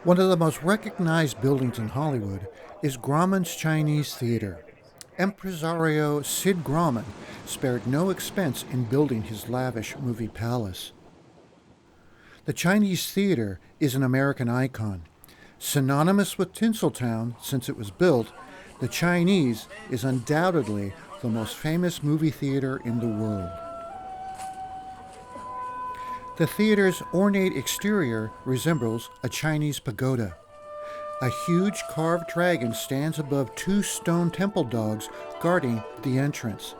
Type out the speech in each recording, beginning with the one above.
One of the most recognized buildings in Hollywood is Grauman's Chinese Theater. Impresario Sid Grauman spared no expense in building his lavish movie palace. The Chinese Theater is an American icon. Synonymous with Tinsel Town since it was built, the Chinese is undoubtedly the most famous movie theater in the world. The theater's ornate exterior resembles a Chinese pagoda. A huge carved dragon stands above two stone temple dogs guarding the entrance.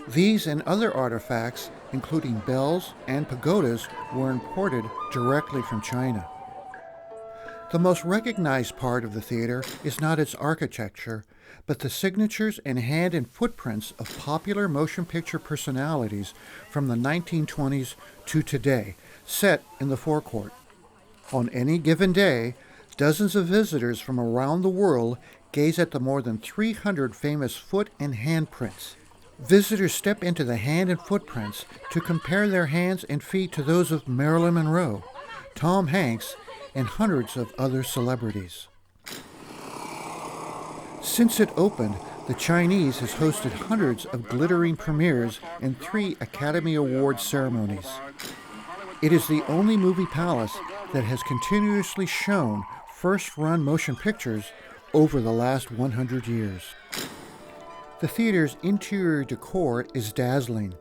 These and other artifacts, including bells and pagodas, were imported directly from China. The most recognized part of the theater is not its architecture, but the signatures and hand and footprints of popular motion picture personalities from the 1920s to today, set in the forecourt. On any given day, dozens of visitors from around the world gaze at the more than 300 famous foot and hand prints. Visitors step into the hand and footprints to compare their hands and feet to those of Marilyn Monroe, Tom Hanks, and hundreds of other celebrities. Since it opened, the Chinese has hosted hundreds of glittering premieres and 3 Academy Award ceremonies. It is the only movie palace that has continuously shown first-run motion pictures over the last 100 years. The theater's interior decor is dazzling.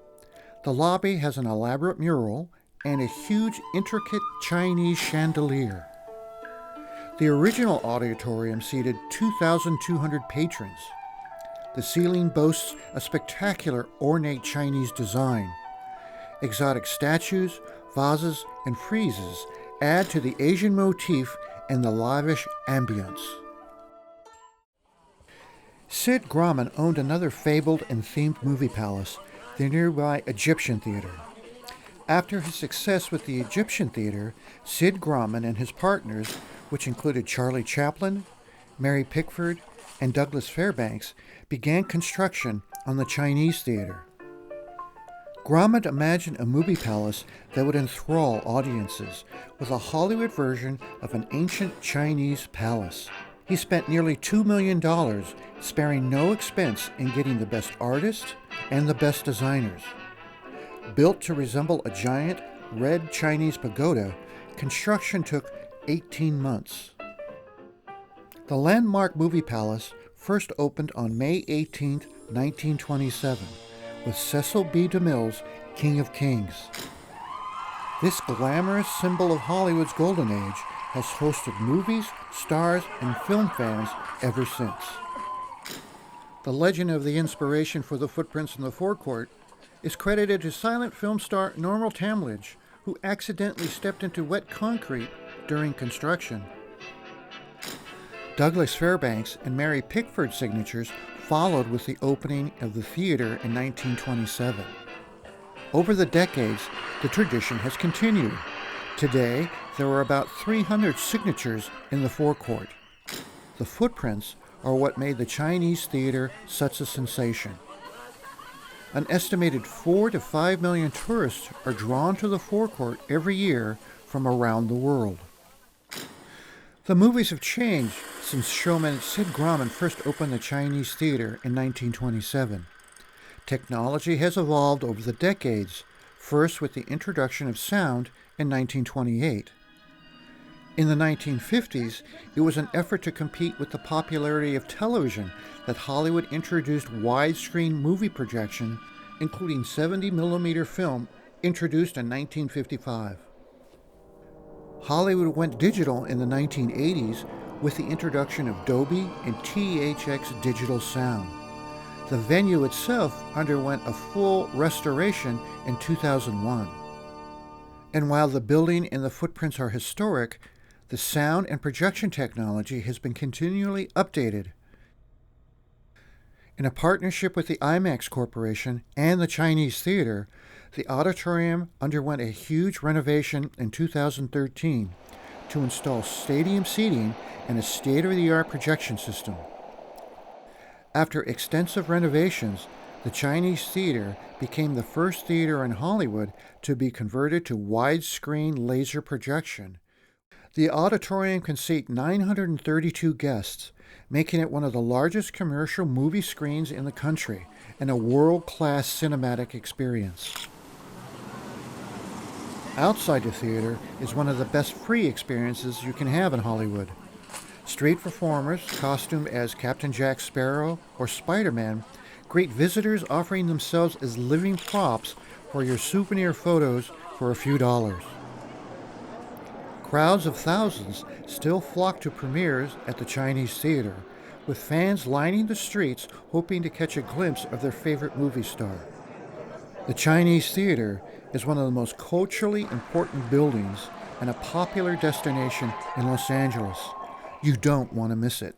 The lobby has an elaborate mural and a huge, intricate Chinese chandelier. The original auditorium seated 2,200 patrons. The ceiling boasts a spectacular ornate Chinese design. Exotic statues, vases, and friezes add to the Asian motif and the lavish ambience. Sid Grauman owned another fabled and themed movie palace, the nearby Egyptian Theater. After his success with the Egyptian Theater, Sid Grauman and his partners, which included Charlie Chaplin, Mary Pickford, and Douglas Fairbanks, began construction on the Chinese Theater. Grauman imagined a movie palace that would enthrall audiences with a Hollywood version of an ancient Chinese palace. He spent nearly $2 million, sparing no expense in getting the best artists and the best designers. Built to resemble a giant red Chinese pagoda, construction took 18 months. The landmark movie palace first opened on May 18, 1927, with Cecil B. DeMille's King of Kings. This glamorous symbol of Hollywood's golden age has hosted movies, stars, and film fans ever since. The legend of the inspiration for the footprints in the forecourt is credited to silent film star Normal Tamledge, who accidentally stepped into wet concrete during construction. Douglas Fairbanks and Mary Pickford's signatures followed with the opening of the theater in 1927. Over the decades, the tradition has continued. Today, there are about 300 signatures in the forecourt. The footprints are what made the Chinese theater such a sensation. An estimated 4 to 5 million tourists are drawn to the forecourt every year from around the world. The movies have changed since showman Sid Grauman first opened the Chinese Theater in 1927. Technology has evolved over the decades, first with the introduction of sound in 1928. In the 1950s, it was an effort to compete with the popularity of television that Hollywood introduced widescreen movie projection, including 70mm film, introduced in 1955. Hollywood went digital in the 1980s with the introduction of Dolby and THX digital sound. The venue itself underwent a full restoration in 2001. And while the building and the footprints are historic, the sound and projection technology has been continually updated. In a partnership with the IMAX Corporation and the Chinese Theater, the auditorium underwent a huge renovation in 2013 to install stadium seating and a state-of-the-art projection system. After extensive renovations, the Chinese Theater became the first theater in Hollywood to be converted to widescreen laser projection. The auditorium can seat 932 guests, making it one of the largest commercial movie screens in the country and a world-class cinematic experience. Outside the theater is one of the best free experiences you can have in Hollywood. Street performers, costumed as Captain Jack Sparrow or Spider-Man, greet visitors offering themselves as living props for your souvenir photos for a few dollars. Crowds of thousands still flock to premieres at the Chinese theater, with fans lining the streets hoping to catch a glimpse of their favorite movie star. The Chinese theater is one of the most culturally important buildings and a popular destination in Los Angeles. You don't want to miss it.